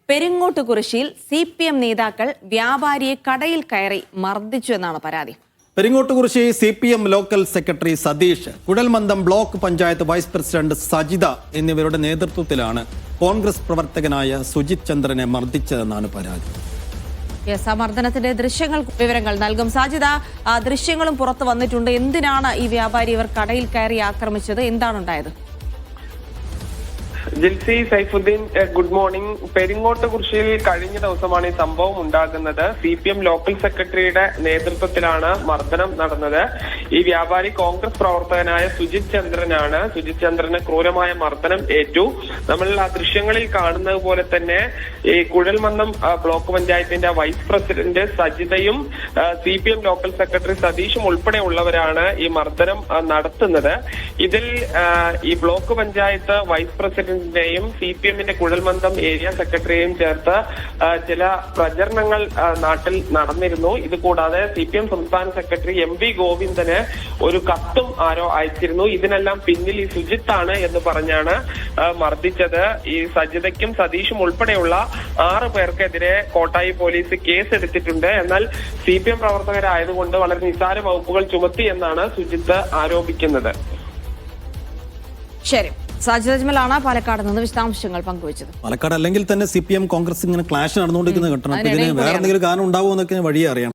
പെരിങ്ങോട്ടുകുറിശ്ശിയിൽ CPM നേതാക്കൾ വ്യാപാരിയെ കടയിൽ കയറി മർദ്ദിച്ചു എന്നാണ് പരാതി. Peringottukurissi CPM local secretary Satheesh, കുഴൽമന്ദം block panchayat vice president Sajitha എന്നിവരുടെ നേതൃത്വത്തിലാണ് കോൺഗ്രസ് പ്രവർത്തകനായ സുജിത് ചന്ദ്രനെ മർദ്ദിച്ചതെന്നാണ് പരാതി. മർദ്ദനത്തിന്റെ വിവരങ്ങൾ നൽകും സാജിദ. ദൃശ്യങ്ങളും പുറത്തു വന്നിട്ടുണ്ട്. എന്തിനാണ് ഈ വ്യാപാരി ഇവർ കടയിൽ കയറി ആക്രമിച്ചത്? എന്താണ് ഉണ്ടായത്? Jilsy, Saifuddin, good morning. പെരിങ്ങോട്ടുകുറിശ്ശിയിൽ കഴിഞ്ഞ ദിവസമാണ് ഈ സംഭവം ഉണ്ടാകുന്നത്. CPM ലോക്കൽ സെക്രട്ടറിയുടെ നേതൃത്വത്തിലാണ് മർദ്ദനം നടന്നത്. ഈ വ്യാപാരി കോൺഗ്രസ് പ്രവർത്തകനായ സുജിത് ചന്ദ്രനാണ്. സുജിത് ചന്ദ്രന് ക്രൂരമായ മർദ്ദനം ഏറ്റു. നമ്മൾ ആ ദൃശ്യങ്ങളിൽ കാണുന്നത് പോലെ തന്നെ ഈ കുഴൽമന്ദം ബ്ലോക്ക് പഞ്ചായത്തിന്റെ വൈസ് പ്രസിഡന്റ് സജിതയും CPM ലോക്കൽ സെക്രട്ടറി സതീഷും ഉൾപ്പെടെയുള്ളവരാണ് ഈ മർദ്ദനം നടത്തുന്നത്. ഇതിൽ ഈ ബ്ലോക്ക് പഞ്ചായത്ത് വൈസ് പ്രസിഡന്റിന്റെയും CPMന്റെ കുഴൽമന്ദം ഏരിയ സെക്രട്ടറിയെയും ചേർത്ത് ചില പ്രചരണങ്ങൾ നാട്ടിൽ നടന്നിരുന്നു. ഇത് കൂടാതെ CPM സംസ്ഥാന സെക്രട്ടറി MV ഗോവിന്ദന് ഒരു കത്തും ആരോ അയച്ചിരുന്നു. ഇതിനെല്ലാം പിന്നിൽ ഈ സുജിത്താണ് എന്ന് പറഞ്ഞാണ് മർദ്ദിച്ചത്. ഈ സജിതയ്ക്കും സതീഷും ഉൾപ്പെടെയുള്ള 6 പേർക്കെതിരെ കോട്ടായി പോലീസ് കേസ് എടുത്തിട്ടുണ്ട്. എന്നാൽ CPM പ്രവർത്തകരായതുകൊണ്ട് വളരെ നിസ്സാര വകുപ്പുകൾ ചുമത്തി എന്നാണ് സുജിത്ത് ആരോപിക്കുന്നത്. ശരി, സാജിദ് അജ്മലാണ് പാലക്കാട് നിന്ന് വിശദാംശങ്ങൾ പങ്കുവച്ചത്. പാലക്കാട് അല്ലെങ്കിൽ തന്നെ CPM കോൺഗ്രസ് ഇങ്ങനെ ക്ലാഷ് നടന്നുകൊണ്ടിരിക്കുന്ന ഘട്ടണം. ഇതിന് വേറെ എന്തെങ്കിലും കാരണം ഉണ്ടാവുമോ എന്നൊക്കെ വഴിയെ അറിയാം.